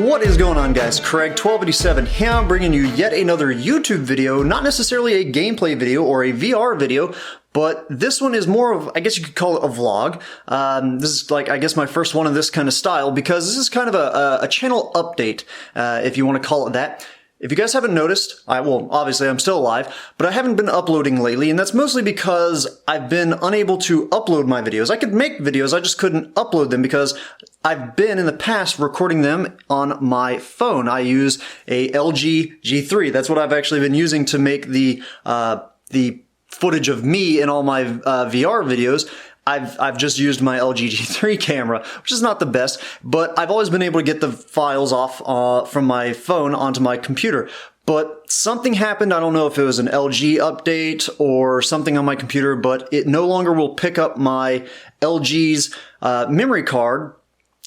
What is going on, guys? Craig1287 here, bringing you yet another YouTube video, not necessarily a gameplay video or a VR video, but this one is more of, I guess you could call it a vlog. This is like, I guess, my first one of this kind of style, because this is kind of a channel update, if you want to call it that. If you guys haven't noticed, well, obviously I'm still alive, but I haven't been uploading lately, and that's mostly because I've been unable to upload my videos. I could make videos, I just couldn't upload them because I've been in the past recording them on my phone. I use a LG G3. That's what I've actually been using to make the footage of me in all my VR videos. I've just used my LG G3 camera, which is not the best, but I've always been able to get the files off from my phone onto my computer. But something happened, I don't know if it was an LG update or something on my computer, but it no longer will pick up my LG's memory card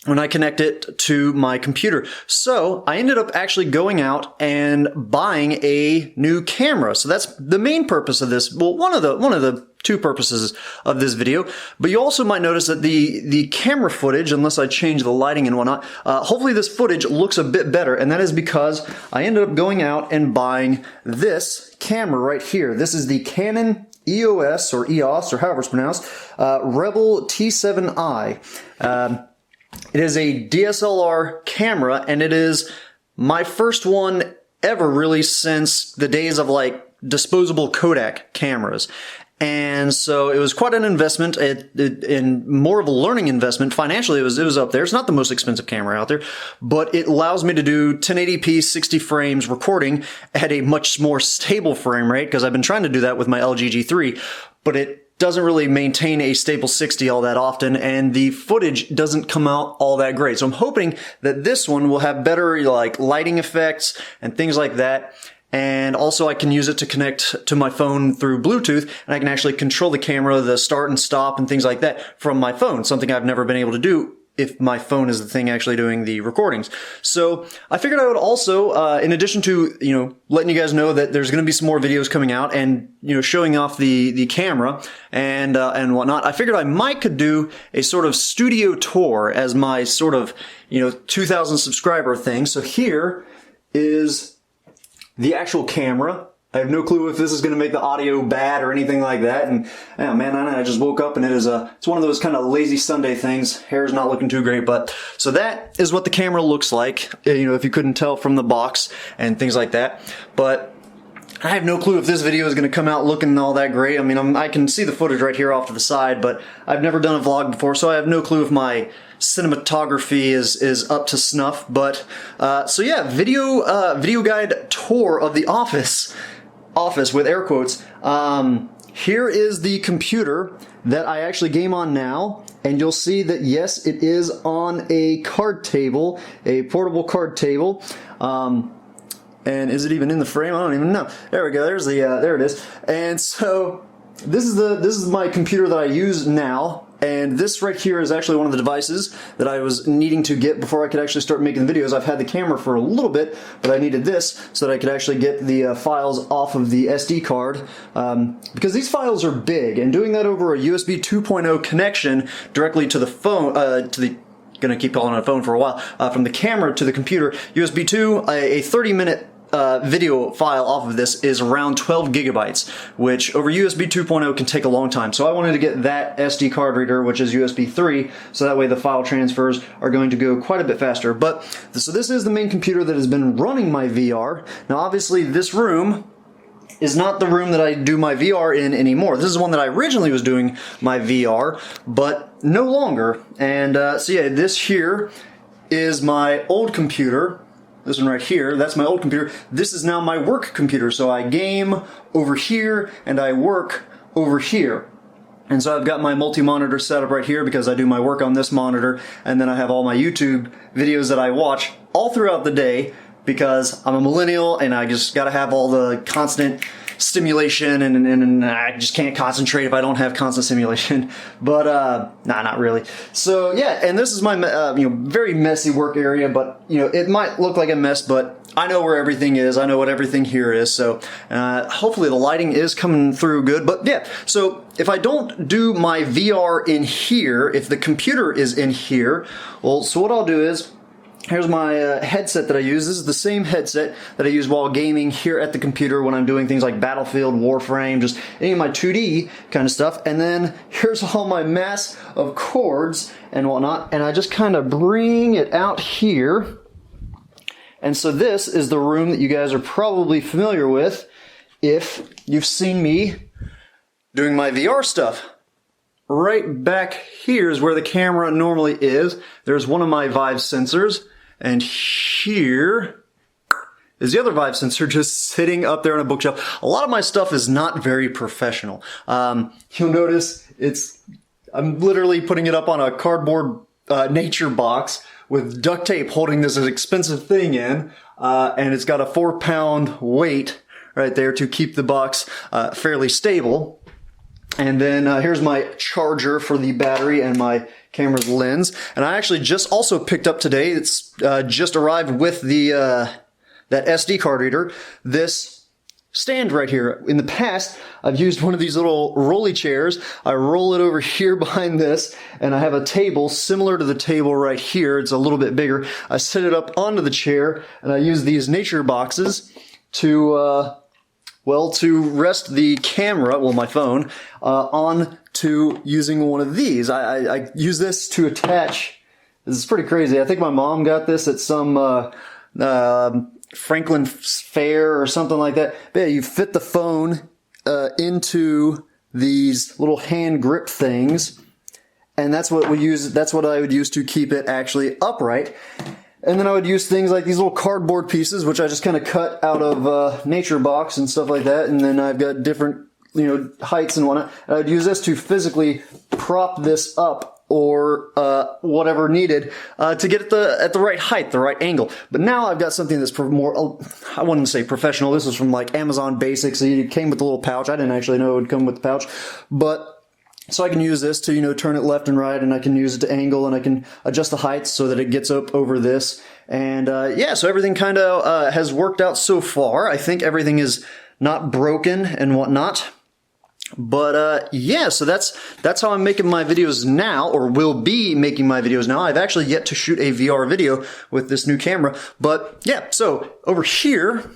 when I connect it to my computer. So I ended up actually going out and buying a new camera. So that's the main purpose of this. Well, one of the two purposes of this video. But you also might notice that the camera footage, unless I change the lighting and whatnot, hopefully this footage looks a bit better. And that is because I ended up going out and buying this camera right here. This is the Canon EOS or however it's pronounced, Rebel T7i. It is a DSLR camera, and it is my first one ever, really, since the days of like disposable Kodak cameras. And so it was quite an investment, and more of a learning investment. Financially, it was up there. It's not the most expensive camera out there, but it allows me to do 1080p 60 frames recording at a much more stable frame rate, because I've been trying to do that with my LG G3, but it doesn't really maintain a stable 60 all that often, and the footage doesn't come out all that great. So I'm hoping that this one will have better like lighting effects and things like that. And also I can use it to connect to my phone through Bluetooth, and I can actually control the camera, the start and stop and things like that from my phone, something I've never been able to do if my phone is the thing actually doing the recordings. So I figured I would also, in addition to, letting you guys know that there's going to be some more videos coming out and, showing off the camera and whatnot, I figured I could do a sort of studio tour as my sort of, 2,000 subscriber thing. So here is the actual camera. I have no clue if this is going to make the audio bad or anything like that. And oh, man, I just woke up and it's one of those kind of lazy Sunday things. Hair's not looking too great, but so that is what the camera looks like, if you couldn't tell from the box and things like that. But I have no clue if this video is going to come out looking all that great. I mean, I can see the footage right here off to the side, but I've never done a vlog before, so I have no clue if my cinematography is up to snuff. But so yeah, video guide tour of the office with air quotes. Here is the computer that I actually game on now, and you'll see that yes, it is on a card table, a portable card table. And is it even in the frame? I don't even know. There we go. There's there it is. And so this is my computer that I use now. And this right here is actually one of the devices that I was needing to get before I could actually start making the videos. I've had the camera for a little bit, but I needed this so that I could actually get the files off of the SD card, because these files are big, and doing that over a USB 2.0 connection directly to the phone, gonna keep calling it a phone for a while, from the camera to the computer, USB 2, a 30-minute video file off of this is around 12 gigabytes, which over USB 2.0 can take a long time. So I wanted to get that SD card reader, which is USB 3, so that way the file transfers are going to go quite a bit faster. But so this is the main computer that has been running my VR. Now obviously this room is not the room that I do my VR in anymore. This is one that I originally was doing my VR, but no longer. And so yeah, this here is my old computer. This one right here, that's my old computer. This is now my work computer. So I game over here and I work over here. And so I've got my multi-monitor setup right here because I do my work on this monitor, and then I have all my YouTube videos that I watch all throughout the day because I'm a millennial and I just gotta have all the constant stimulation, and I just can't concentrate if I don't have constant stimulation. But nah, not really. So yeah, and this is my very messy work area, but it might look like a mess, but I know where everything is. I know what everything here is. So hopefully the lighting is coming through good. But yeah, so if I don't do my VR in here, if the computer is in here, well, so what I'll do is here's my headset that I use. This is the same headset that I use while gaming here at the computer when I'm doing things like Battlefield, Warframe, just any of my 2D kind of stuff. And then here's all my mass of cords and whatnot, and I just kind of bring it out here. And so this is the room that you guys are probably familiar with if you've seen me doing my VR stuff. Right back here is where the camera normally is. There's one of my Vive sensors, and here is the other Vive sensor just sitting up there on a bookshelf. A lot of my stuff is not very professional. You'll notice I'm literally putting it up on a cardboard nature box with duct tape holding this expensive thing in, and it's got a 4-pound weight right there to keep the box fairly stable. And then here's my charger for the battery and my camera's lens. And I actually just also picked up today, it's just arrived with the that SD card reader, this stand right here. In the past, I've used one of these little rolly chairs. I roll it over here behind this, and I have a table similar to the table right here. It's a little bit bigger. I set it up onto the chair, and I use these nature boxes to rest the camera, well, my phone, on to using one of these. I use this to attach. This is pretty crazy. I think my mom got this at some Franklin Fair or something like that. But yeah, you fit the phone into these little hand grip things, and that's what we use. That's what I would use to keep it actually upright. And then I would use things like these little cardboard pieces, which I just kind of cut out of nature box and stuff like that. And then I've got different, heights and whatnot. And I'd use this to physically prop this up or whatever needed to get at the right height, the right angle. But now I've got something that's more, I wouldn't say professional. This is from like Amazon Basics. It came with a little pouch. I didn't actually know it would come with the pouch, but so I can use this to, turn it left and right, and I can use it to angle, and I can adjust the heights so that it gets up over this. And yeah, so everything kind of has worked out so far. I think everything is not broken and whatnot. But yeah, so that's how I'm making my videos now, or will be making my videos now. I've actually yet to shoot a VR video with this new camera. But yeah, so over here,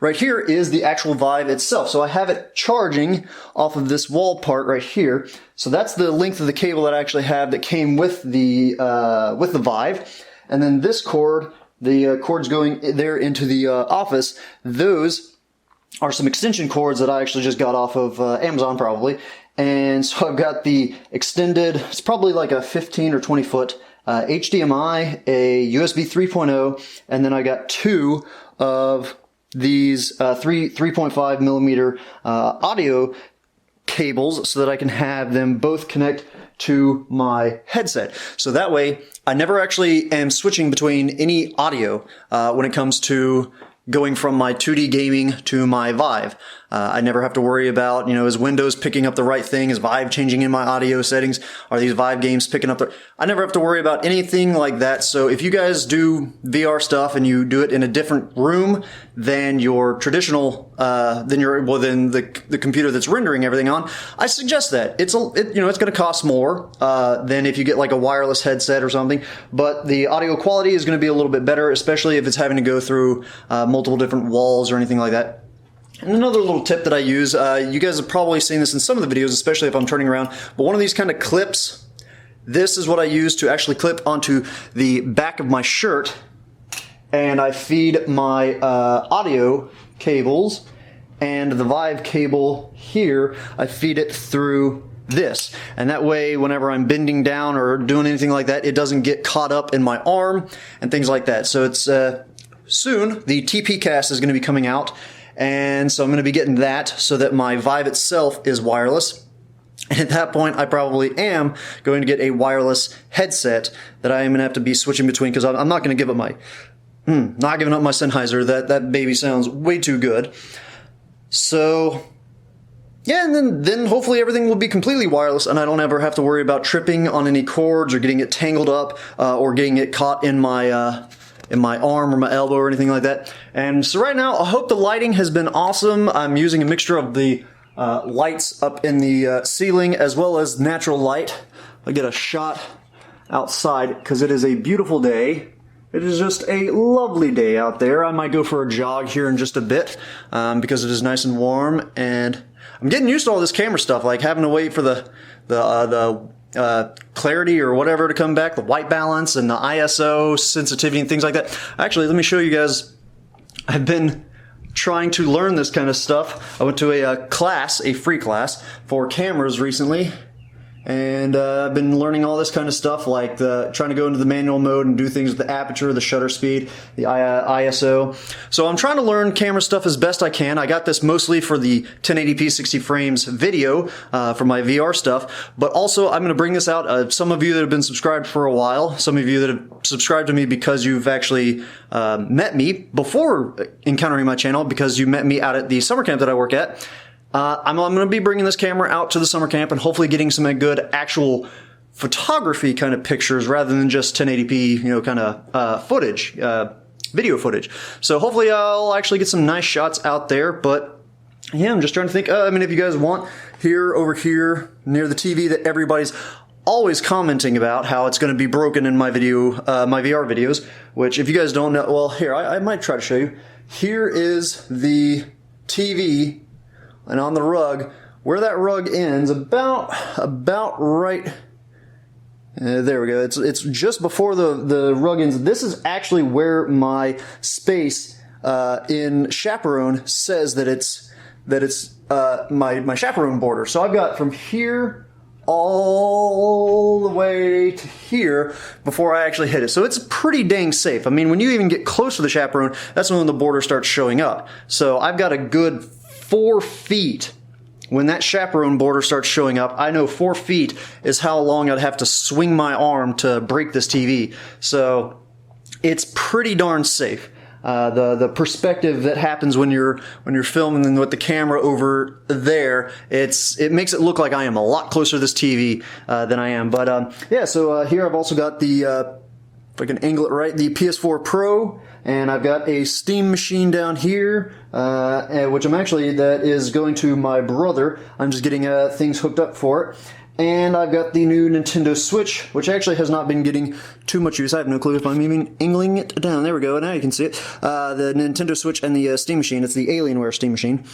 right here is the actual Vive itself. So I have it charging off of this wall part right here. So that's the length of the cable that I actually have that came with the Vive. And then this cord, the cords going there into the office, those are some extension cords that I actually just got off of Amazon probably. And so I've got the extended, it's probably like a 15 or 20 foot HDMI, a USB 3.0, and then I got two of these 3.5 millimeter audio cables so that I can have them both connect to my headset. So that way I never actually am switching between any audio when it comes to going from my 2D gaming to my Vive. I never have to worry about, is Windows picking up the right thing? Is Vive changing in my audio settings? Are these Vive games picking up I never have to worry about anything like that. So if you guys do VR stuff and you do it in a different room than your traditional, than the computer that's rendering everything on, I suggest that. It's going to cost more, than if you get like a wireless headset or something, but the audio quality is going to be a little bit better, especially if it's having to go through, multiple different walls or anything like that. And another little tip that I use, you guys have probably seen this in some of the videos, especially if I'm turning around, but one of these kind of clips, this is what I use to actually clip onto the back of my shirt, and I feed my audio cables, and the Vive cable here, I feed it through this. And that way, whenever I'm bending down or doing anything like that, it doesn't get caught up in my arm and things like that. So it's soon, the TP Cast is going to be coming out. And so I'm going to be getting that so that my Vive itself is wireless. And at that point, I probably am going to get a wireless headset that I am going to have to be switching between, because I'm not going to give up my, not giving up my Sennheiser. That baby sounds way too good. So yeah, and then hopefully everything will be completely wireless, and I don't ever have to worry about tripping on any cords or getting it tangled up or getting it caught in my arm or my elbow or anything like that. And so right now, I hope the lighting has been awesome. I'm using a mixture of the lights up in the ceiling as well as natural light. I'll get a shot outside because it is a beautiful day. It is just a lovely day out there. I might go for a jog here in just a bit because it is nice and warm, and I'm getting used to all this camera stuff, like having to wait for the clarity or whatever to come back, the white balance and the ISO sensitivity and things like that. Actually, let me show you guys. I've been trying to learn this kind of stuff. I went to a class, a free class for cameras recently. And I've been learning all this kind of stuff, like trying to go into the manual mode and do things with the aperture, the shutter speed, the ISO. So I'm trying to learn camera stuff as best I can. I got this mostly for the 1080p 60 frames video for my VR stuff, but also I'm going to bring this out. Some of you that have been subscribed for a while, some of you that have subscribed to me because you've actually met me before encountering my channel, because you met me out at the summer camp that I work at. I'm going to be bringing this camera out to the summer camp and hopefully getting some good actual photography kind of pictures rather than just 1080p, you know, kind of footage, video footage. So hopefully I'll actually get some nice shots out there. But yeah, I'm just trying to think. I mean, if you guys want, over here near the TV that everybody's always commenting about how it's going to be broken in my video, my VR videos, which if you guys don't know, well, here, I might try to show you. Here is the TV. And on the rug, where that rug ends, about right, there we go. It's just before the rug ends. This is actually where my space in Chaperone says that it's my Chaperone border. So I've got from here all the way to here before I actually hit it. So it's pretty dang safe. I mean, when you even get close to the Chaperone, that's when the border starts showing up. So I've got a good 4 feet. When that Chaperone border starts showing up, I know 4 feet is how long I'd have to swing my arm to break this TV. So it's pretty darn safe. The perspective that happens when you're filming with the camera over there, it makes it look like I am a lot closer to this TV than I am. But yeah, so here I've also got the, if I can angle it right, the PS4 Pro. And I've got a Steam machine down here, which that is going to my brother. I'm just getting things hooked up for it. And I've got the new Nintendo Switch, which actually has not been getting too much use. I have no clue if I'm even angling it down. There we go, now you can see it. The Nintendo Switch and the Steam machine. It's the Alienware Steam machine.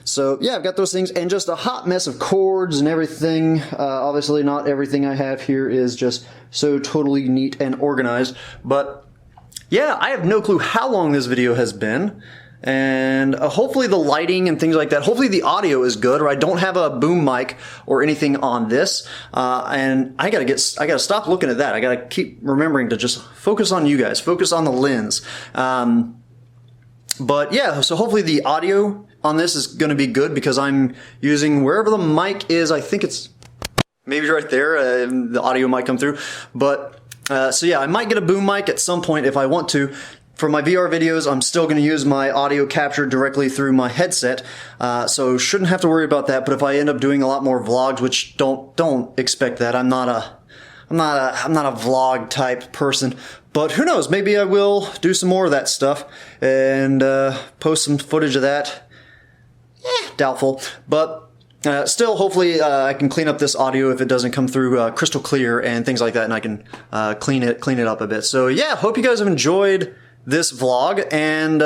So yeah, I've got those things, and just a hot mess of cords and everything. Obviously not everything I have here is just so totally neat and organized, but yeah, I have no clue how long this video has been, and hopefully the lighting and things like that, hopefully the audio is good, or I don't have a boom mic or anything on this, and I gotta stop looking at that. I gotta keep remembering to just focus on you guys, focus on the lens. But yeah, so hopefully the audio on this is gonna be good, because I'm using wherever the mic is. I think it's maybe right there, the audio might come through, but so yeah, I might get a boom mic at some point if I want to. For my VR videos, I'm still going to use my audio captured directly through my headset, so shouldn't have to worry about that. But if I end up doing a lot more vlogs, which don't expect that, I'm not a vlog type person. But who knows? Maybe I will do some more of that stuff and post some footage of that. Doubtful, but. Still, hopefully, I can clean up this audio if it doesn't come through crystal clear and things like that, and I can clean it up a bit. So yeah, hope you guys have enjoyed this vlog and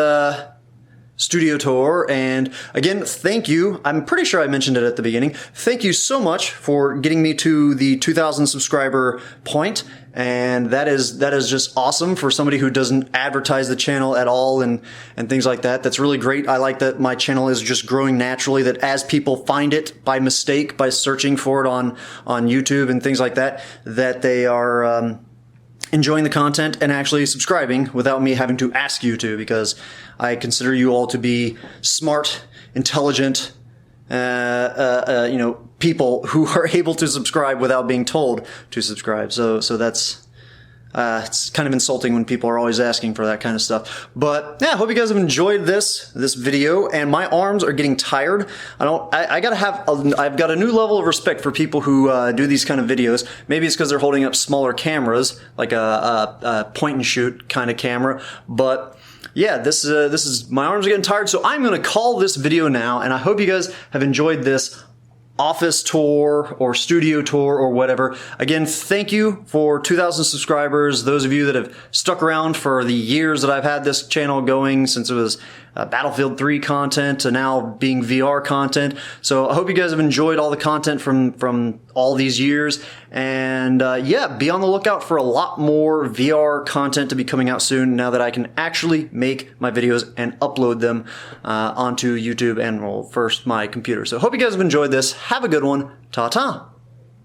studio tour. And again, thank you. I'm pretty sure I mentioned it at the beginning. Thank you so much for getting me to the 2,000 subscriber point. And that is just awesome for somebody who doesn't advertise the channel at all and things like that. That's really great. I like that my channel is just growing naturally, that as people find it by mistake, by searching for it on YouTube and things like that, that they are enjoying the content and actually subscribing without me having to ask you to, because I consider you all to be smart, intelligent, people who are able to subscribe without being told to subscribe. So that's it's kind of insulting when people are always asking for that kind of stuff. But yeah, I hope you guys have enjoyed this video. And my arms are getting tired. I've got a new level of respect for people who do these kind of videos. Maybe it's because they're holding up smaller cameras, like a point and shoot kind of camera. But yeah, this is my arms are getting tired, so I'm going to call this video now, and I hope you guys have enjoyed this office tour or studio tour or whatever. Again, thank you for 2,000 subscribers. Those of you that have stuck around for the years that I've had this channel going, since it was Battlefield 3 content to now being VR content. So I hope you guys have enjoyed all the content from all these years. And yeah, be on the lookout for a lot more VR content to be coming out soon, now that I can actually make my videos and upload them onto YouTube and, well, first my computer. So hope you guys have enjoyed this. Have a good one. Ta-ta.